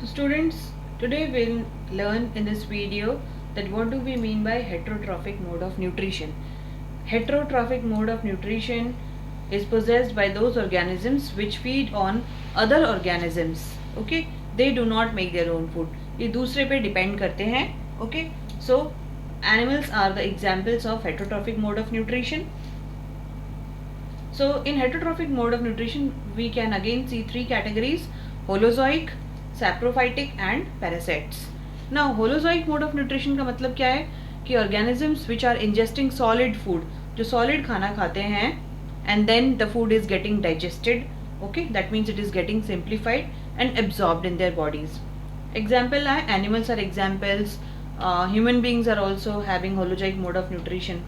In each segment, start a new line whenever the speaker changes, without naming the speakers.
So students, today we'll learn in this video that what do we mean by heterotrophic mode of nutrition. Heterotrophic mode of nutrition is possessed by those organisms which feed on other organisms. Okay, they do not make their own food. ये दूसरे पे depend करते हैं. Okay, so animals are the examples of heterotrophic mode of nutrition. So in heterotrophic mode of nutrition we can again see three categories: holozoic, saprophytic and parasites. Now holozoic mode of nutrition का मतलब क्या है कि organisms which are ingesting solid food, जो solid खाना खाते हैं and then the food is getting digested, okay, that means it is getting simplified and absorbed in their bodies. Example है, animals are examples, human beings are also having holozoic mode of nutrition.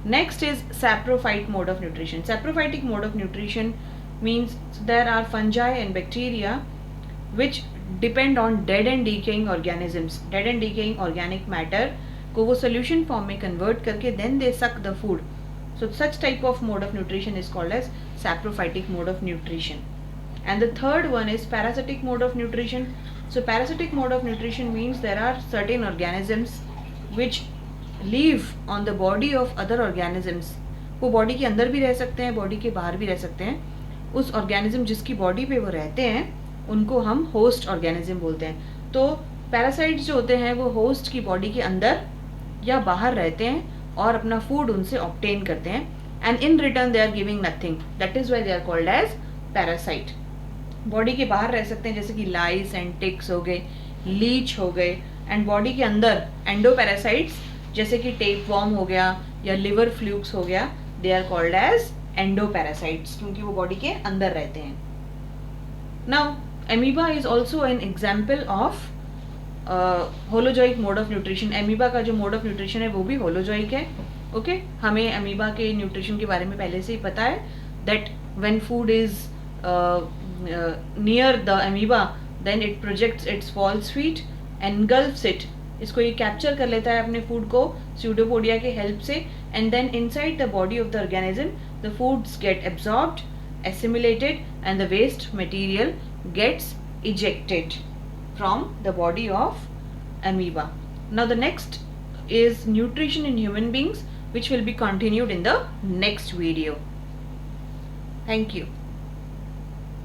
Next is saprophyte mode of nutrition. Saprophytic mode of nutrition means there are fungi and bacteria which depend on dead and decaying organisms, dead and decaying organic matter को वो solution form में convert करके then they suck the food. So such type of mode of nutrition is called as saprophytic mode of nutrition. And the third one is parasitic mode of nutrition. So parasitic mode of nutrition means there are certain organisms which live on the body of other organisms. वो body के अंदर भी रह सकते हैं, body के बाहर भी रह सकते हैं. उस ऑर्गेनिज्म जिसकी बॉडी पे वो रहते हैं उनको हम होस्ट ऑर्गेनिज्म बोलते हैं. तो पैरासाइट्स जो होते हैं वो होस्ट की बॉडी के अंदर या बाहर रहते हैं और अपना फूड उनसे ऑब्टेन करते हैं and in return they are giving nothing. That is why they are called as parasite. Body के बाहर रह सकते हैं जैसे कि लाइस एंड टिक्स हो गए, लीच हो गए, एंड बॉडी के अंदर एंडोपैरासाइट्स जैसे कि टेप वॉर्म हो गया या लिवर फ्लूक्स हो गया, they are called as endoparasites क्योंकि वो बॉडी के अंदर रहते हैं. Now amoeba is also an example of holozoic mode of nutrition. Amoeba का जो मोड ऑफ न्यूट्रिशन है वो भी होलोजोइक है. ओके, हमें एमीबा के न्यूट्रिशन के बारे में पहले से ही पता है that when food is near the amoeba then it projects its false feet, engulfs it, इसको ये कैप्चर कर लेता है अपने फूड को स्यूडोपोडिया के हेल्प से, and then inside the body of the organism the foods get absorbed, assimilated and the waste material gets ejected from the body of amoeba. Now the next is nutrition in human beings, which will be continued in the next video. Thank you.